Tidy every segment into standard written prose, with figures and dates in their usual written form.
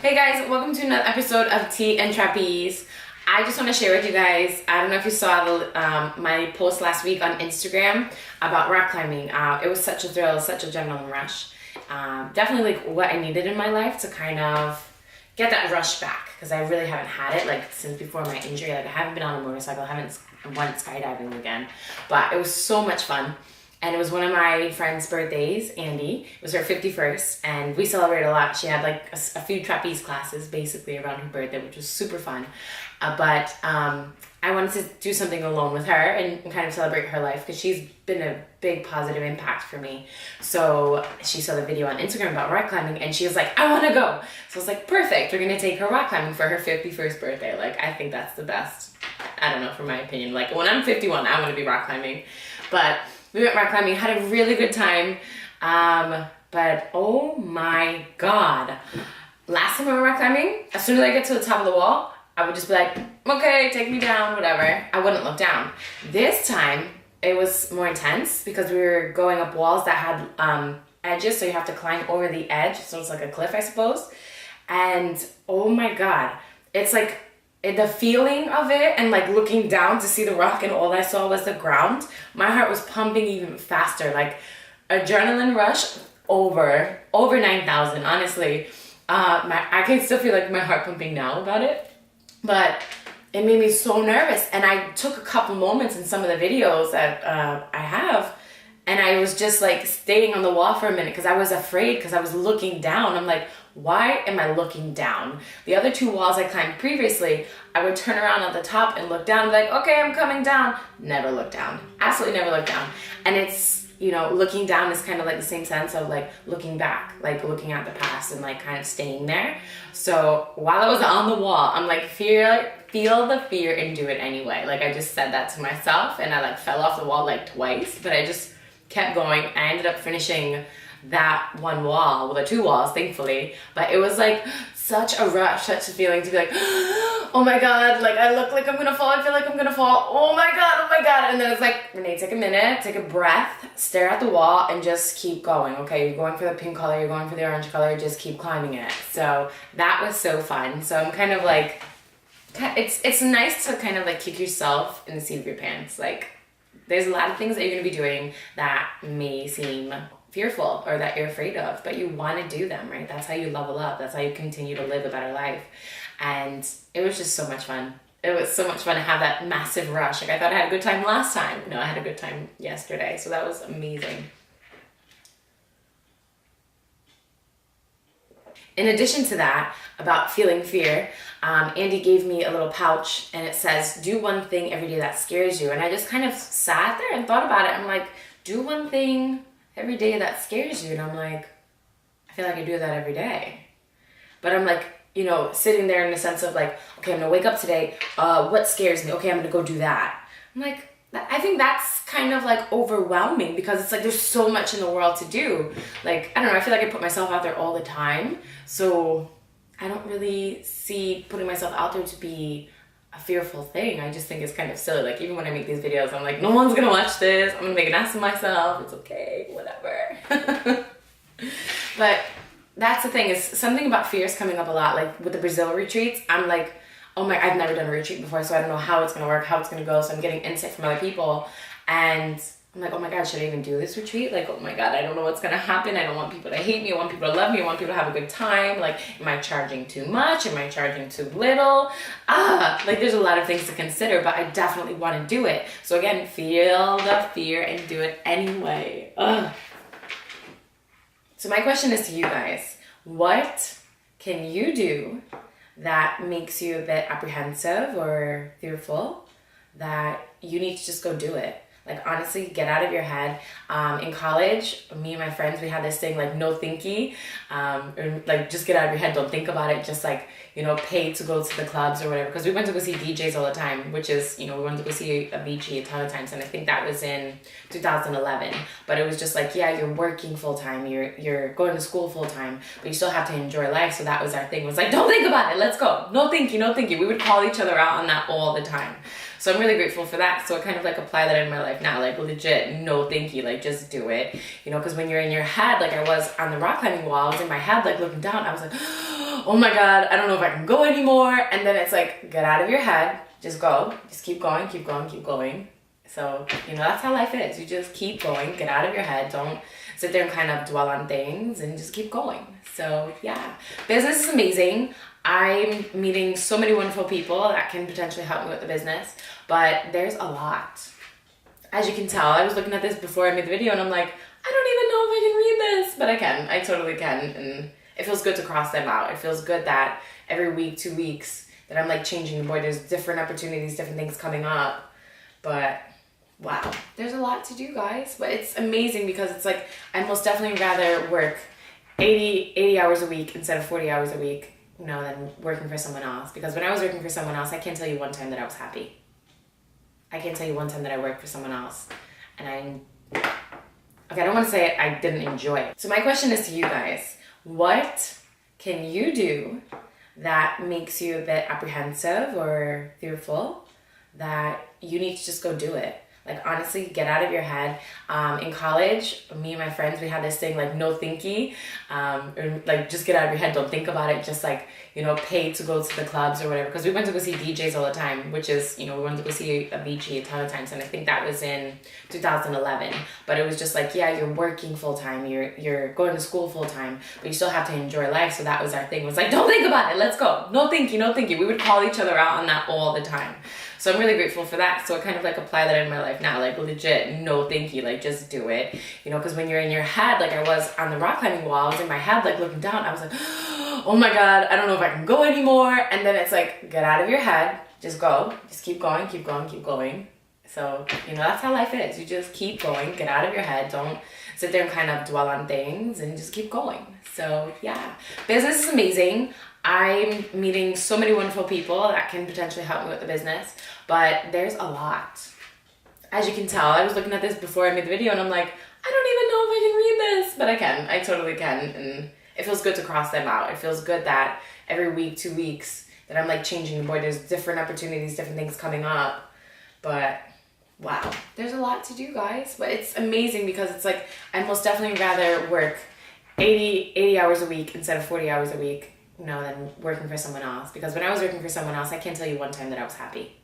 Hey guys, welcome to another episode of Tea and Trapeze. I just want to share with you guys, I don't know if you saw my post last week on Instagram about rock climbing. It was such a thrill, such a adrenaline rush. Definitely like what I needed in my life to kind of get that rush back, because I really haven't had it like since before my injury. Like I haven't been on a motorcycle, I haven't went skydiving again, but it was so much fun. And it was one of my friend's birthdays, Andy. It was her 51st, and we celebrated a lot. She had like a few trapeze classes basically around her birthday, which was super fun. But I wanted to do something alone with her and kind of celebrate her life, because she's been a big positive impact for me. So she saw the video on Instagram about rock climbing, and she was like, I want to go. So I was like, perfect, we're going to take her rock climbing for her 51st birthday. Like, I think that's the best. I don't know, for my opinion. Like, when I'm 51, I want to be rock climbing. But we went rock climbing, had a really good time, but oh my god. Last time I went rock climbing, as soon as I get to the top of the wall, I would just be like, okay, take me down, whatever. I wouldn't look down. This time, it was more intense because we were going up walls that had edges, so you have to climb over the edge, so it's like a cliff, I suppose. And oh my god, it's like, the feeling of it and like looking down to see the rock and all I saw was the ground, my heart was pumping even faster. Like adrenaline rush over 9,000, honestly. I can still feel like my heart pumping now about it, but it made me so nervous. And I took a couple moments in some of the videos that I have, and I was just like staying on the wall for a minute because I was afraid, because I was looking down. I'm like, why am I looking down? The other two walls I climbed previously, I would turn around at the top and look down and be like, okay, I'm coming down. Never look down. Absolutely never look down. And it's, you know, looking down is kind of like the same sense of like looking back, like looking at the past and like kind of staying there. So while I was on the wall, I'm like, feel the fear and do it anyway. Like I just said that to myself, and I like fell off the wall like twice, but I just kept going. I ended up finishing that one wall, well, the two walls, thankfully, but it was like such a rush, such a feeling to be like, oh my god, like I look like I'm gonna fall, I feel like I'm gonna fall, oh my god, and then it's like, Renee, take a minute, take a breath, stare at the wall, and just keep going. Okay, you're going for the pink color, you're going for the orange color, just keep climbing it. So that was so fun. So I'm kind of like, it's nice to kind of like kick yourself in the seat of your pants. Like there's a lot of things that you're gonna be doing that may seem fearful or that you're afraid of, but you want to do them, right? That's how you level up. That's how you continue to live a better life. And it was just so much fun. It was so much fun to have that massive rush. Like I thought I had a good time last time. No, I had a good time yesterday. So that was amazing. In addition to that, about feeling fear, Andy gave me a little pouch, and it says, do one thing every day that scares you. And I just kind of sat there and thought about it. I'm like, do one thing every day that scares you. And I'm like, I feel like I do that every day. But I'm like, you know, sitting there in the sense of like, okay, I'm gonna wake up today. What scares me? Okay, I'm gonna go do that. I'm like, I think that's kind of like overwhelming, because it's like there's so much in the world to do. Like, I don't know, I feel like I put myself out there all the time. So I don't really see putting myself out there to be a fearful thing. I just think it's kind of silly. Like even when I make these videos, I'm like, no one's gonna watch this. I'm gonna make an ass of myself. It's okay, whatever. But that's the thing, is something about fear is coming up a lot. Like with the Brazil retreats, I'm like, oh my, I've never done a retreat before, so I don't know how it's gonna work, how it's gonna go. So I'm getting insight from other people, and I'm like, oh my god, should I even do this retreat? Like, oh my god, I don't know what's gonna happen. I don't want people to hate me. I want people to love me. I want people to have a good time. Like, am I charging too much? Am I charging too little? Like there's a lot of things to consider, but I definitely want to do it. So again, feel the fear and do it anyway. So my question is to you guys, what can you do that makes you a bit apprehensive or fearful that you need to just go do it? Like honestly, get out of your head. In college, me and my friends, we had this thing like no thinky, or like just get out of your head, don't think about it, just like, you know, pay to go to the clubs or whatever, because we went to go see DJs all the time, which is, you know, we went to go see Avicii a ton of times, and I think that was in 2011, but it was just like, yeah, you're working full-time, you're going to school full-time, but you still have to enjoy life. So that was our thing, it was like, don't think about it, let's go, no thinky, no thinky. We would call each other out on that all the time. So I'm really grateful for that. So I kind of like apply that in my life life now, like legit, no thank you, like just do it, you know, because when you're in your head, like I was on the rock climbing wall, I was in my head, like looking down, I was like, oh my God, I don't know if I can go anymore. And then it's like, get out of your head, just go, just keep going, keep going, keep going. So, you know, that's how life is. You just keep going, get out of your head, don't sit there and kind of dwell on things, and just keep going. So yeah, business is amazing. I'm meeting so many wonderful people that can potentially help me with the business, but there's a lot. As you can tell, I was looking at this before I made the video and I'm like, I don't even know if I can read this, but I can, I totally can. And it feels good to cross them out. It feels good that every week, 2 weeks, that I'm like changing the board. There's different opportunities, different things coming up, but wow, there's a lot to do, guys. But it's amazing because it's like, I most definitely rather work 80 hours a week instead of 40 hours a week, you know, than working for someone else. Because when I was working for someone else, I can't tell you one time that I was happy. I can't tell you one time that I worked for someone else. And okay, I don't want to say I didn't enjoy it. So my question is to you guys, what can you do that makes you a bit apprehensive or fearful that you need to just go do it? Like, honestly, get out of your head. In college, me and my friends, we had this thing like no thinky, like just get out of your head, don't think about it, just like, you know, pay to go to the clubs or whatever, because we went to go see DJs all the time, which is, you know, we went to go see Avicii a ton of times, and I think that was in 2011, but it was just like, yeah, you're working full-time, you're going to school full-time, but you still have to enjoy life. So that was our thing, it was like, don't think about it, let's go, no thinky, no thinky. We would call each other out on that all the time. So I'm really grateful for that. So I kind of like apply that in my life now, like legit, no thank you, like just do it. You know, because when you're in your head, like I was on the rock climbing wall, I was in my head, like looking down, I was like, oh my God, I don't know if I can go anymore. And then it's like, get out of your head, just go, just keep going, keep going, keep going. So, you know, that's how life is. You just keep going, get out of your head, don't sit there and kind of dwell on things, and just keep going. So yeah, business is amazing. I'm meeting so many wonderful people that can potentially help me with the business, but there's a lot. As you can tell, I was looking at this before I made the video and I'm like, I don't even know if I can read this, but I can, I totally can. And it feels good to cross them out. It feels good that every week, 2 weeks, that I'm like changing the board. There's different opportunities, different things coming up, but wow, there's a lot to do, guys. But it's amazing because it's like, I most definitely rather work 80 hours a week instead of 40 hours a week, you know, than working for someone else. Because when I was working for someone else, I can't tell you one time that I was happy.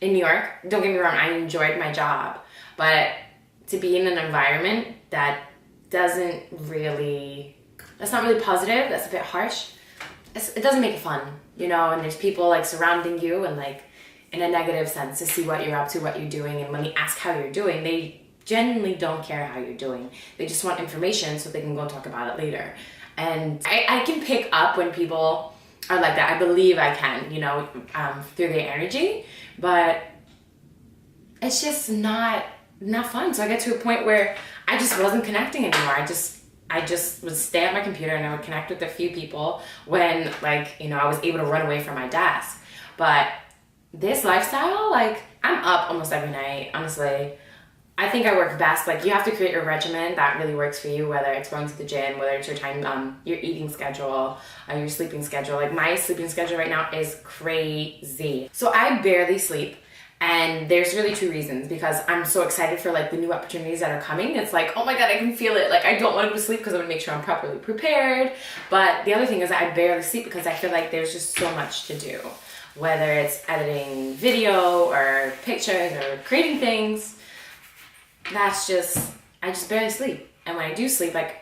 In New York, don't get me wrong, I enjoyed my job, but to be in an environment that doesn't really, that's not really positive, that's a bit harsh, it doesn't make it fun, you know, and there's people like surrounding you and like in a negative sense to see what you're up to, what you're doing, and when they ask how you're doing, they genuinely don't care how you're doing. They just want information so they can go talk about it later. And I can pick up when people are like that. I believe I can, you know, through their energy, but it's just not fun. So I get to a point where I just wasn't connecting anymore. I just would stay at my computer and I would connect with a few people when, like, you know, I was able to run away from my desk. But this lifestyle, like, I'm up almost every night, honestly. I think I work best, like, you have to create your regimen that really works for you, whether it's going to the gym, whether it's your time, your eating schedule, your sleeping schedule. Like, my sleeping schedule right now is crazy. So I barely sleep, and there's really 2 reasons, because I'm so excited for like the new opportunities that are coming. It's like, oh my God, I can feel it. Like, I don't want to go to sleep because I want to make sure I'm properly prepared. But the other thing is I barely sleep because I feel like there's just so much to do, whether it's editing video or pictures or creating things. I just barely sleep. And when I do sleep, like,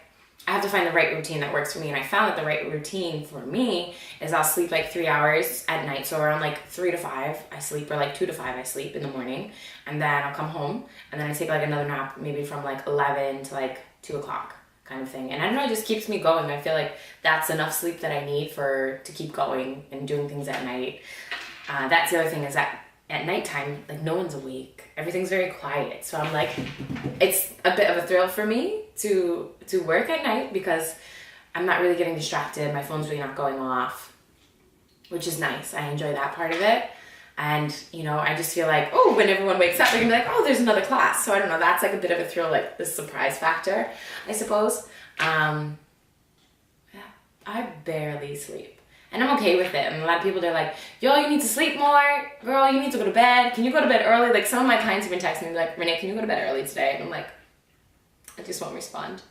I have to find the right routine that works for me. And I found that the right routine for me is I'll sleep like 3 hours at night. So around like 3 to 5 I sleep, or like 2 to 5 I sleep in the morning. And then I'll come home and then I take like another nap, maybe from like 11 to like 2 o'clock kind of thing. And I don't know, it just keeps me going. I feel like that's enough sleep that I need to keep going and doing things at night. That's the other thing, is that at nighttime, like, no one's awake. Everything's very quiet. So I'm like, it's a bit of a thrill for me to work at night because I'm not really getting distracted. My phone's really not going off, which is nice. I enjoy that part of it. And, you know, I just feel like, oh, when everyone wakes up, they're gonna be like, oh, there's another class. So I don't know, that's like a bit of a thrill, like the surprise factor, I suppose. Yeah, I barely sleep. And I'm okay with it. And a lot of people, they're like, yo, you need to sleep more. Girl, you need to go to bed. Can you go to bed early? Like, some of my clients have been texting me like, Renee, can you go to bed early today? And I'm like, I just won't respond.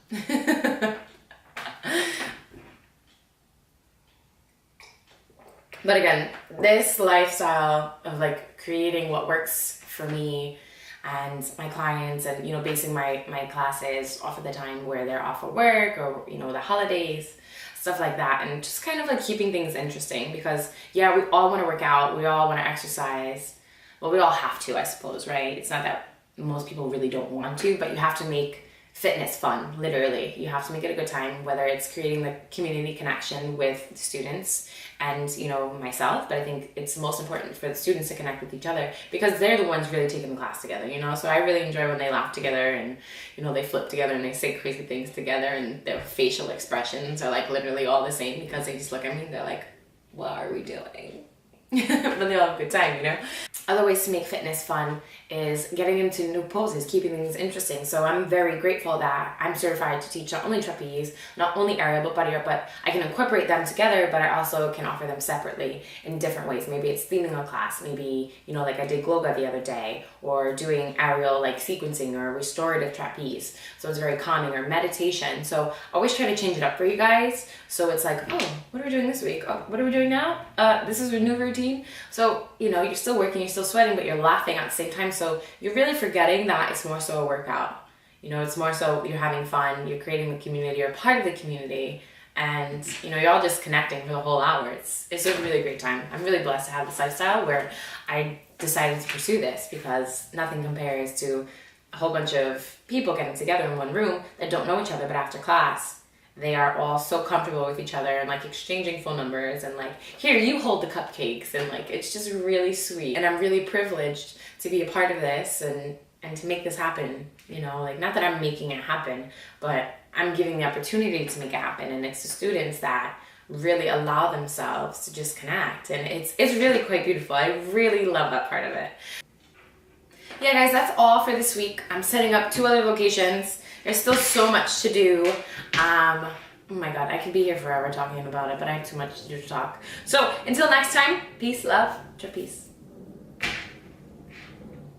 But again, this lifestyle of like creating what works for me and my clients, and, you know, basing my classes off of the time where they're off of work, or, you know, the holidays, stuff like that, and just kind of like keeping things interesting, because yeah, we all want to work out, we all want to exercise. Well, we all have to, I suppose, right? It's not that most people really don't want to, but you have to make fitness fun, literally. You have to make it a good time, whether it's creating the community connection with the students and, you know, myself, but I think it's most important for the students to connect with each other, because they're the ones really taking the class together, you know? So I really enjoy when they laugh together and, you know, they flip together and they say crazy things together, and their facial expressions are like literally all the same, because they just look at me and they're like, what are we doing? But they all have a good time, you know? Other ways to make fitness fun is getting into new poses, keeping things interesting. So I'm very grateful that I'm certified to teach not only trapeze, not only aerial, but body art, but I can incorporate them together, but I also can offer them separately in different ways. Maybe it's theming a class, maybe, you know, like I did Gloga the other day, or doing aerial like sequencing or restorative trapeze. So it's very calming, or meditation. So I always try to change it up for you guys. So it's like, oh, what are we doing this week? Oh, what are we doing now? This is a new routine. So, you know, you're still working, you're still sweating, but you're laughing at the same time. So you're really forgetting that it's more so a workout. You know, it's more so you're having fun, you're creating the community, you're part of the community, and, you know, you're all just connecting for the whole hour. It's a really great time. I'm really blessed to have this lifestyle where I decided to pursue this, because nothing compares to a whole bunch of people getting together in one room that don't know each other, but after class, they are all so comfortable with each other, and like exchanging phone numbers, and like, here, you hold the cupcakes, and like, it's just really sweet. And I'm really privileged to be a part of this and to make this happen, you know, like, not that I'm making it happen, but I'm giving the opportunity to make it happen. And it's the students that really allow themselves to just connect, and it's really quite beautiful. I really love that part of it. Yeah, guys, that's all for this week. I'm setting up 2 other locations. There's still so much to do. Oh my God, I could be here forever talking about it, but I have too much to do to talk. So until next time, peace, love, trapeze.